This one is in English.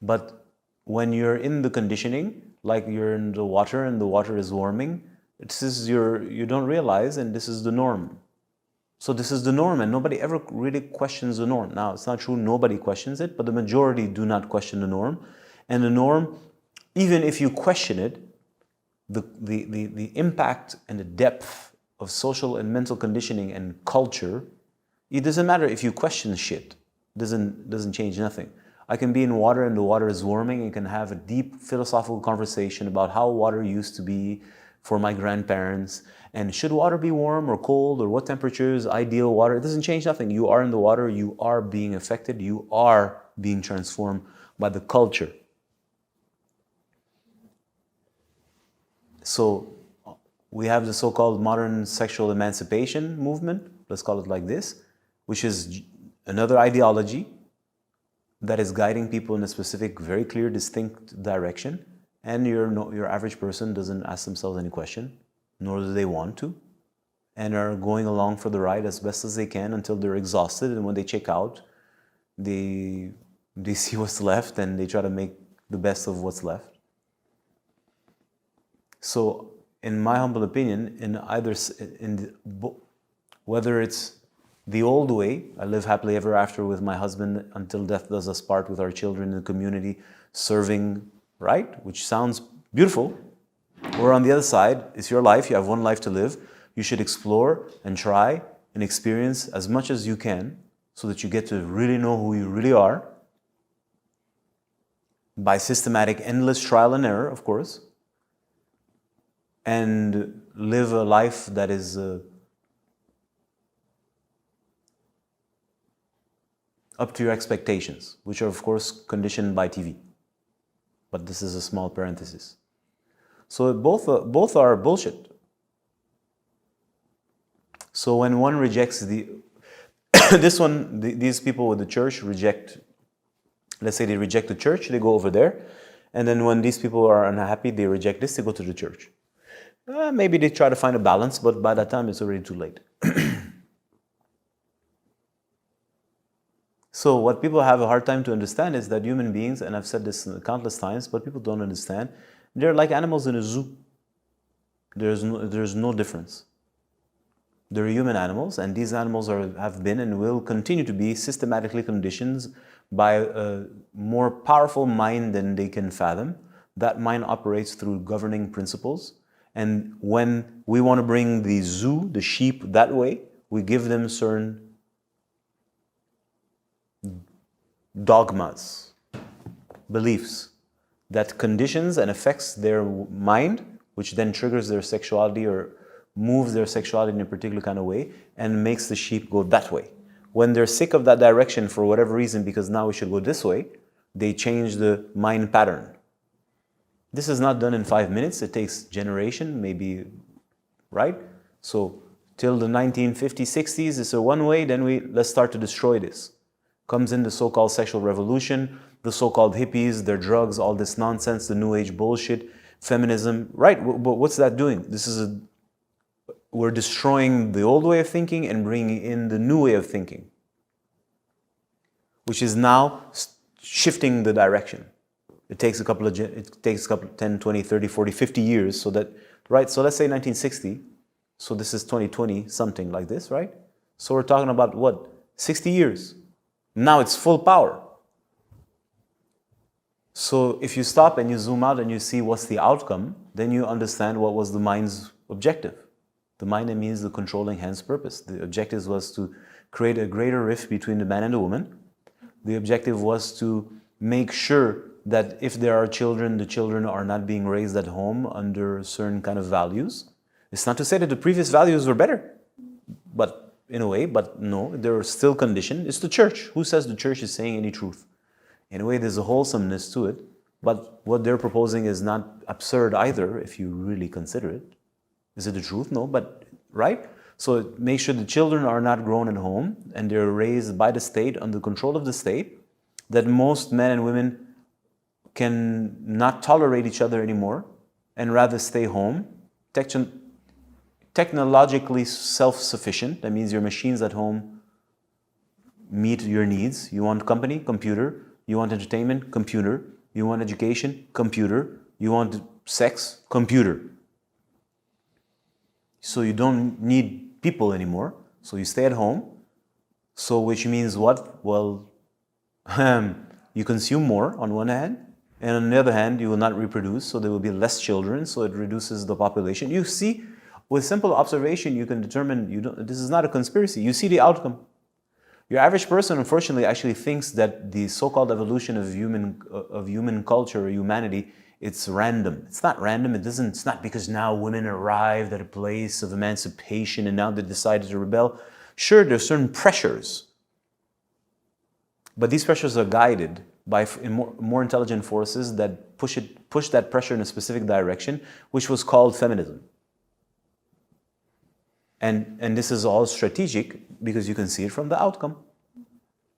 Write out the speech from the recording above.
But when you're in the conditioning, like you're in the water and the water is warming, you don't realize, and this is the norm. So this is the norm, and nobody ever really questions the norm. Now, it's not true nobody questions it, but the majority do not question the norm. And the norm, even if you question it, the impact and the depth of social and mental conditioning and culture, it doesn't matter if you question shit. Doesn't change nothing. I can be in water and the water is warming and can have a deep philosophical conversation about how water used to be for my grandparents, and should water be warm or cold, or what temperature is ideal water. It doesn't change nothing. You are in the water, you are being affected, you are being transformed by the culture. So we have the so-called modern sexual emancipation movement, let's call it like this, which is another ideology that is guiding people in a specific, very clear, distinct direction. And your average person doesn't ask themselves any question, nor do they want to, and are going along for the ride as best as they can until they're exhausted. And when they check out, they see what's left and they try to make the best of what's left. So, in my humble opinion, whether it's the old way, I live happily ever after with my husband until death does us part, with our children in the community, serving, right? Which sounds beautiful. Or on the other side, it's your life, you have one life to live. You should explore and try and experience as much as you can so that you get to really know who you really are by systematic, endless trial and error, of course, and live a life that is up to your expectations, which are, of course, conditioned by TV. But this is a small parenthesis. So both are bullshit. So when one rejects these people with the church reject, let's say they reject the church, they go over there. And then when these people are unhappy, they reject this, they go to the church. Maybe they try to find a balance, but by that time it's already too late. So what people have a hard time to understand is that human beings, and I've said this countless times, but people don't understand, they're like animals in a zoo. There's no difference. They're human animals, and these animals have been and will continue to be systematically conditioned by a more powerful mind than they can fathom. That mind operates through governing principles. And when we want to bring the zoo, the sheep, that way, we give them certain dogmas, beliefs, that conditions and affects their mind, which then triggers their sexuality or moves their sexuality in a particular kind of way and makes the sheep go that way. When they're sick of that direction for whatever reason, because now we should go this way, they change the mind pattern. This is not done in 5 minutes. It takes generation, maybe, right? So till the 1950s, 60s, it's a one way, then let's start to destroy this. Comes in the so-called sexual revolution, the so-called hippies, their drugs, all this nonsense, the new age bullshit, feminism, right? But what's that doing? We're destroying the old way of thinking and bringing in the new way of thinking, which is now shifting the direction. It takes a couple 10, 20, 30, 40, 50 years so that, right? So let's say 1960, so this is 2020, something like this, right? So we're talking about what? 60 years. Now it's full power. So if you stop and you zoom out and you see what's the outcome, then you understand what was the mind's objective. The mind, it means the controlling hand's purpose. The objective was to create a greater rift between the man and the woman. The objective was to make sure that if there are children, the children are not being raised at home under certain kind of values. It's not to say that the previous values were better, but in a way, but no, they're still conditioned. It's the church. Who says the church is saying any truth? In a way, there's a wholesomeness to it, but what they're proposing is not absurd either, if you really consider it. Is it the truth? No, but, right? So make sure the children are not grown at home and they're raised by the state, under control of the state, that most men and women can not tolerate each other anymore and rather stay home, technologically self-sufficient. That means your machines at home meet your needs. You want company, computer. You want entertainment? Computer. You want education? Computer. You want sex? Computer. So you don't need people anymore. So you stay at home. So which means what? Well, you consume more on one hand, and on the other hand, you will not reproduce, so there will be less children, so it reduces the population. You see, with simple observation, you can determine, this is not a conspiracy, you see the outcome. Your average person, unfortunately, actually thinks that the so-called evolution of human culture or humanity, it's random. It's not random. It's not because now women arrived at a place of emancipation and now they decided to rebel. Sure, there are certain pressures, but these pressures are guided by more intelligent forces that push that pressure in a specific direction, which was called feminism. And this is all strategic because you can see it from the outcome.